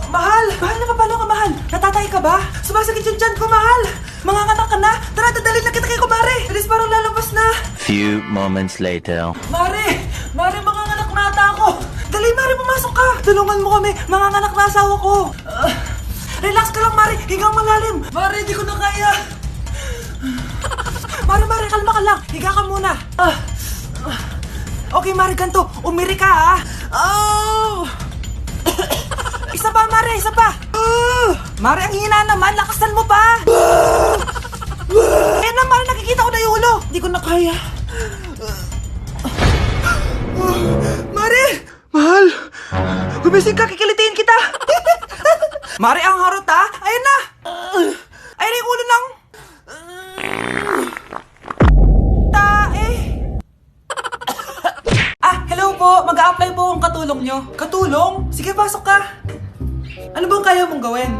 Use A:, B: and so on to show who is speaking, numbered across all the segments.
A: Mahal! Mahal na papalo ka, mahal! Natatay ka ba? Sumasakit yung tiyan ko, mahal! Manganganak ka na? Tara, dadalhin na kita kay kumare! Alis parang lalabas na!
B: Few moments later.
A: Mare! Mare, manganganak na ata ako! Dali, Mare, pumasok ka! Tulungan mo kami! Manganganak na asawa ko! Relax ka lang, Mare! Higang malalim! Mare, di ko na kaya! Mare, kalma ka lang! Higa ka muna! Okay, Mare, ganito! Umiri ka, ha! Oh! Isa pa, Mare! Isa pa! Mare, ang hina naman! Lakasan mo pa! Ayan na, Mare! Nakikita ko na yung ulo! Di ko na kaya! Mare! Mahal! Gumising ka! Kikilitiin kita! Mare, ang harot, ha! Ayan na! Ayan na yung ulo ng... tae! Hello po! Mag-a-apply po akong katulong nyo. Katulong? Sige, pasok ka! Ano bang kaya mong gawin?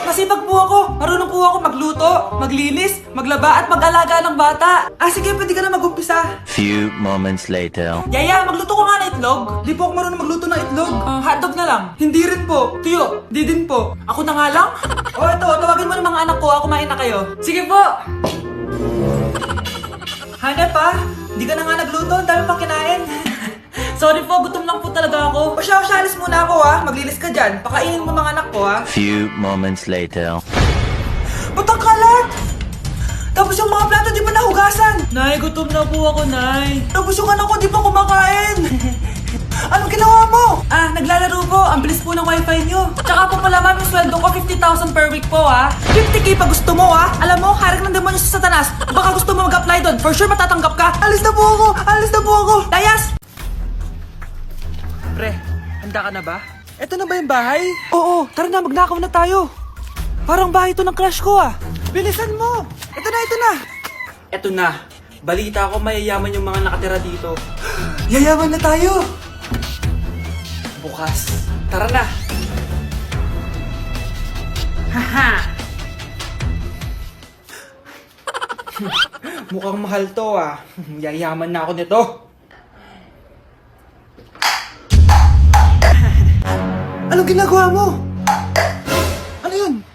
A: Masipag po ako. Marunong po ako magluto, maglinis, maglaba at mag-alaga ng bata. Sige, pwede ka na mag-umpisa.
B: Few moments later.
A: Yaya, magluto ko nga ng itlog. Di po ako marunong magluto ng itlog. Hotdog na lang. Hindi rin po. Tuyo, di din po. Ako na nga lang? Ito, tawagin mo ng mga anak ko. Kumain na kayo. Sige po. Hanep pa? Di ka na nga nagluto. Ang dami pang kinain. Sorry po, gutom lang po talaga ako. O siya, alis muna ako, ha. Maglinis ka dyan. Pakainin mo mga anak ko, ha.
B: Few moments later.
A: Ba't ang kalat? Tapos yung mga plato di pa nahugasan. Nay, gutom na po ako, Nay. Tapos yung anak ko di pa kumakain. Anong ginawa mo? Naglalaro po. Ang bilis po ng wifi nyo. Tsaka po pala, ma'am, yung sweldo ko 50,000 per week po, ha. 50k pa gusto mo, ha. Alam mo, harik ng demonyo sa Satanas. Baka gusto mo mag-apply doon. For sure matatanggap ka. Alis na po ako. Alis na po ako. Dayas! Pre, handa ka na ba? Eto na ba yung bahay? Oo, tara na, magnakaw na tayo. Parang bahay to ng crush ko, Bilisan mo! Ito na! Eto na. Balita ko mayayaman yung mga nakatira dito. Yayaman na tayo! Bukas. Tara na! Haha! Mukhang mahal to, Yayaman na ako nito. Anong ginagawa mo? Ano yun?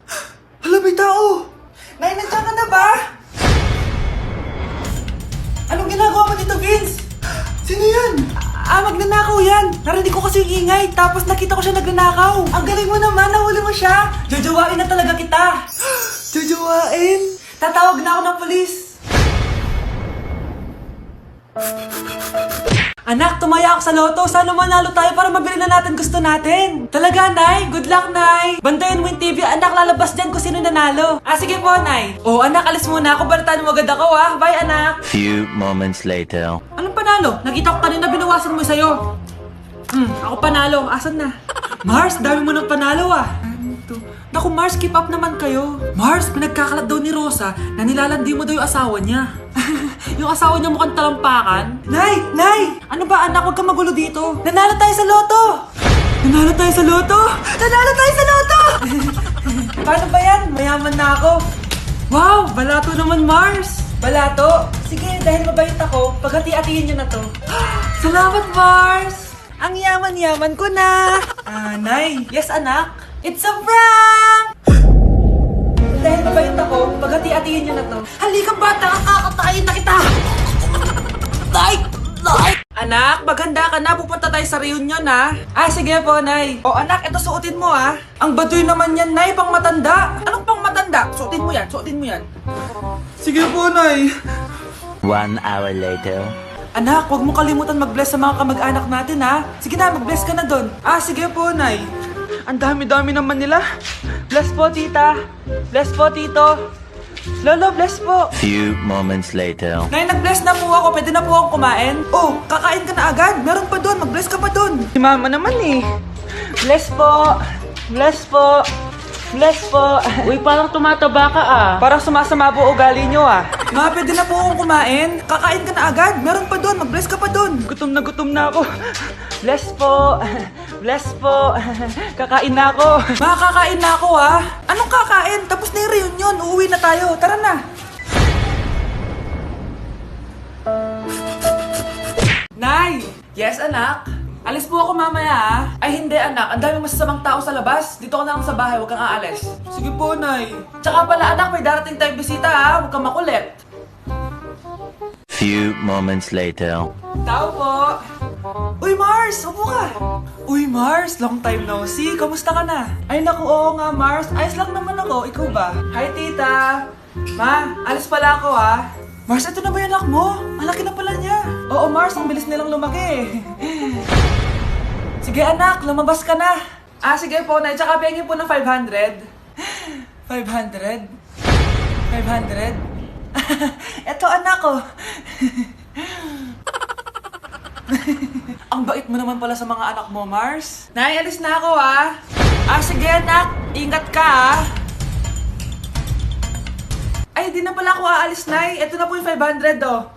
A: Hala, may tao! Nay, nandiyan ka na ba? Anong ginagawa mo dito, Vince? Sino yun? Magnanakaw yan! Narinig ko kasi yung ingay, tapos nakita ko siya nagnanakaw. Ang galing mo naman, nahuli mo siya! Jojowain na talaga kita! Jojowain? Tatawag na ako ng polis! Anak, tumaya ako sa loto. Sana manalo tayo para mabili na natin gusto natin. Talaga, Nay? Good luck, Nay. Bantayan mo yung TV. Anak, lalabas dyan kung sino nanalo. Sige po, Nay. Anak, alis muna ako. Balitaan mo agad ako, Bye, anak.
B: Few moments later.
A: Anong panalo? Nakita ko kanina binawasan mo sa'yo. Ako panalo. Asan na? Mars, dami mo ng panalo, Naku, Mars, keep up naman kayo. Mars, pinagkakalat daw ni Rosa na nilalandi mo daw yung asawa niya. Yung asawa niya mukhang talampakan. Nay! Ano ba, anak? Huwag kang magulo dito. Nanalo tayo sa loto! Nanalo tayo sa loto! Paano ba yan? Mayaman na ako. Wow, balato naman, Mars. Balato? Sige, dahil mabait ako, paghati-hatiin niyo na to. Salamat, Mars! Ang yaman-yaman ko na. Nay. Yes, anak. It's a prank! Dahil mabait ako, paghati-hatiin niyo na to. Halika, bata! Kakatayin na kita! Nay! Anak, maganda ka na. Pupunta tayo sa reunion, sige po, Nay. Anak, ito suotin mo, Ang baduy naman yan, Nay. Pang matanda. Anong pang matanda? Suotin mo yan. Sige po, Nay.
B: 1 hour later.
A: Anak, huwag mo kalimutan mag-bless sa mga kamag-anak natin, Sige na, mag-bless ka na doon. Sige po, Nay. Ang dami-dami naman nila. Bless po, tita. Bless po, tito. Lolo, bless po.
B: Few moments later.
A: Nay, nag-bless na po ako. Pwede na po akong kumain. Kakain ka na agad. Meron pa doon. Mag-bless ka pa doon. Si mama naman Bless po. Bless po. Bless po.
C: Uy, parang tumataba ka
A: Parang sumasama po ugali nyo Ma, pwede na po akong kumain. Kakain ka na agad. Meron pa doon. Mag-bless ka pa doon. Gutom na ako. Bless po. Bless po. Kakain na ako. Ma, kakain na ako Anong kakain? Tapos na yung reunion. Uuwi na tayo. Tara na. Nay! Yes, anak? Alis po ako mamaya ah. Ay hindi anak, ang daming masasamang tao sa labas. Dito ka na lang sa bahay, huwag kang aalis. Sige po, Nay. Tsaka pala anak, may darating tayong bisita ha. Huwag kang makulit.
B: Few moments later.
A: Tao po. Uy Mars, upo ka. Uy Mars, long time no see. Kamusta ka na? Ay naku, oo nga Mars. Ayos lang naman ako. Ikaw ba? Hi tita. Ma, alis pala ako ha. Mars, ito na ba yung anak mo? Malaki na pala niya. Oo Mars, ang bilis nilang lumaki. Sige anak, lumabas ka na. Ah, sige po, Nay. Tsaka pengin po ng 500. 500? 500? Eto anak ko. Ang bait mo naman pala sa mga anak mo, Mars. Nay, alis na ako ah. Ah, sige anak. Ingat ka ah. Ay, di na pala ako aalis, Nay. Eto na po yung 500 oh.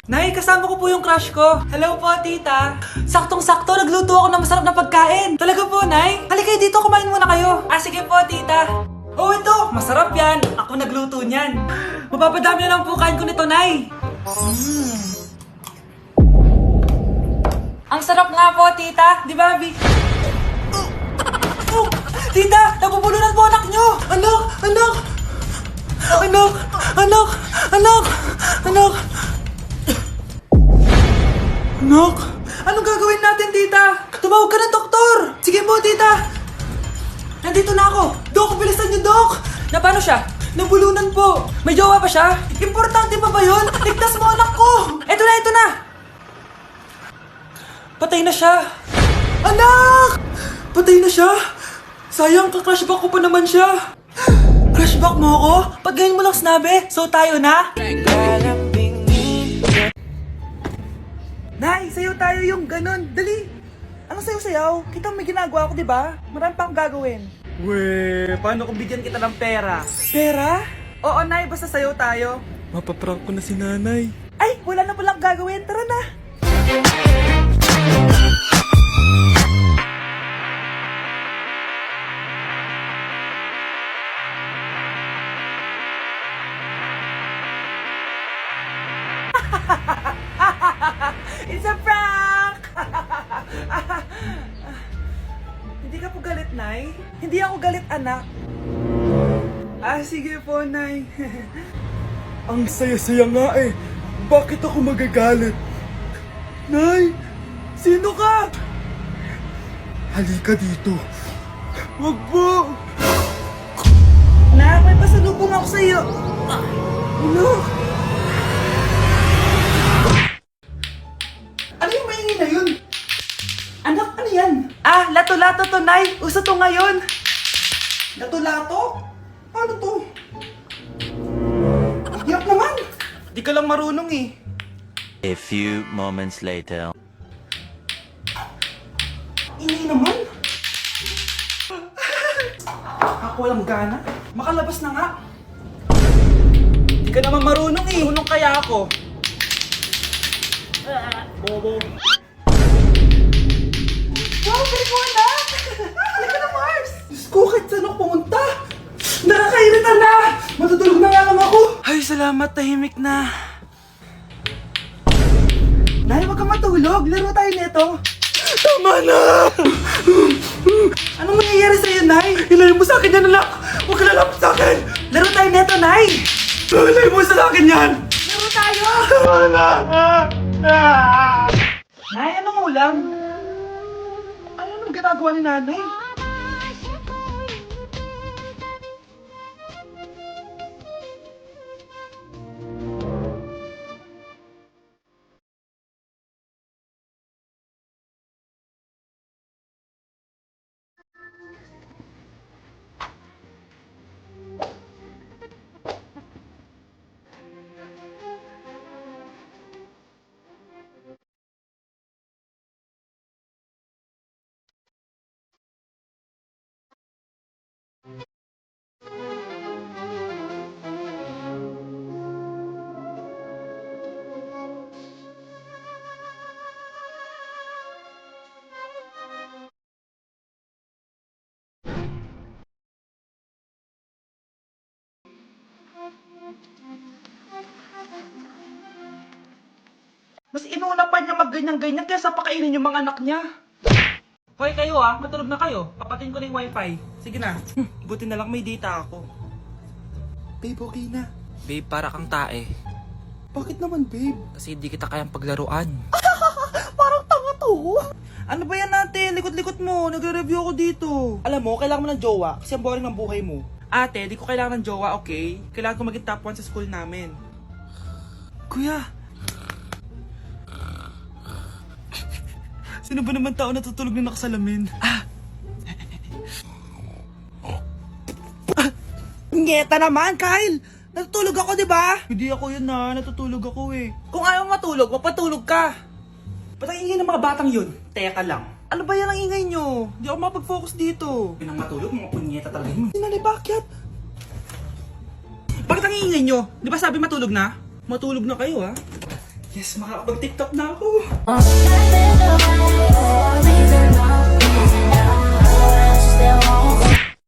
A: Nay, kasama ko po yung crush ko. Hello po, tita. Saktong-sakto, nagluto ako ng masarap na pagkain. Talaga po, Nay? Halika dito, kumain muna kayo. Ah, sige po, tita. Oh, ito, masarap yan. Ako nagluto niyan. Mapapadami na lang po kain ko nito, Nay. Ang sarap nga po, tita. Di ba, Bi? Oh, tita, nabubulunan po anak nyo. Anak, anak. Anak, anak, anak, anak. Anak, anong gagawin natin, tita? Tumawag ka ng doktor. Sige po, tita. Nandito na ako. Dok, bilisan niyo, Dok. Na paano siya? Nabulunan po. May jowa pa siya? Importante pa ba yun? Ligtas mo anak ko. Ito na, ito na. Patay na siya. Anak! Patay na siya? Sayang, ka-crushback ko pa naman siya. Crushback mo ako? Pag ngayon mo lang sinabi, so tayo na? Nay, sayo tayo yung ganun. Dali! Ano sayo-sayaw? Kita may ginagawa ko, di ba? Marami pa akong gagawin. Weh, paano kung bigyan kita ng pera? Pera? Oo, Nay, basta sayo tayo. Mapaprank ko na si nanay. Ay, wala na palang gagawin. Tara na! It's a prank! Hindi ka po galit, Nay? Hindi ako galit, anak. Ah, sige po, Nay.
D: Ang saya-saya nga eh. Bakit ako magagalit? Nay! Sino ka? Halika dito. Wag po!
A: Nak, may pasalubong ako sa'yo.
D: Ano?
A: Ano yung maingay na yun? Anak, ano yan? Ah, lato-lato to, Nay. Uso to ngayon. Lato-lato? Ano to? Ang hirap naman. Di ka lang marunong eh.
B: A few moments later.
A: Ini naman. Ako walang gana. Makalabas na nga. Di ka naman marunong eh. Marunong kaya ako.
D: Bobo.
A: Wow, galing mo anak! Halika na, Mars! Diyos ko, kahit saan ako pumunta! Nakakairita na! Matutulog na nga lang ako! Ay, salamat, tahimik na. Nay, wag kang matulog. Laro tayo nito.
D: Tama na!
A: Anong nangyayari sa'yo, Nay?
D: Ilayo mo sa akin yan, anak! Huwag ka lalapit sa akin!
A: Laro tayo nito, Nay!
D: Ilayo mo sa akin yan!
A: Laro tayo!
D: Tama na!
A: Nay, anong ulam? Ano nang ginagawa ni Nanay? Mas inuna pa niya magganyan-ganyan kaysa pakainin yung mga anak niya. Hoy kayo matulog na kayo. Papatin ko na yung wifi. Sige na. Buti na lang may data ako. Babe, okay na.
E: Babe, para kang tae.
A: Bakit naman, babe?
E: Kasi di kita kayang paglaruan.
A: Parang tanga to. Ano ba yan ate? Likot-likot mo. Nagre-review ako dito. Alam mo, kailangan mo ng jowa kasi ang boring ng buhay mo. Ate, di ko kailangan ng jowa, okay? Kailangan ko maging top 1 sa school namin. Kuya! Sino ba naman tao natutulog na nakasalamin? Ngeta naman, Kyle! Natutulog ako, di ba? Hindi ako yun natutulog ako eh. Kung ayaw matulog, mapatulog ka! Ba't ang ingay ng mga batang yun? Teka lang. Ano ba yan ang ingay nyo? Di ako mapag-focus dito. Pinang matulog, mga punyeta talaga yun. Sinali, bakit? Bakit ang ingay nyo? Di ba sabi matulog na? Matulog na kayo Yes, makakapag-tiktok na ako.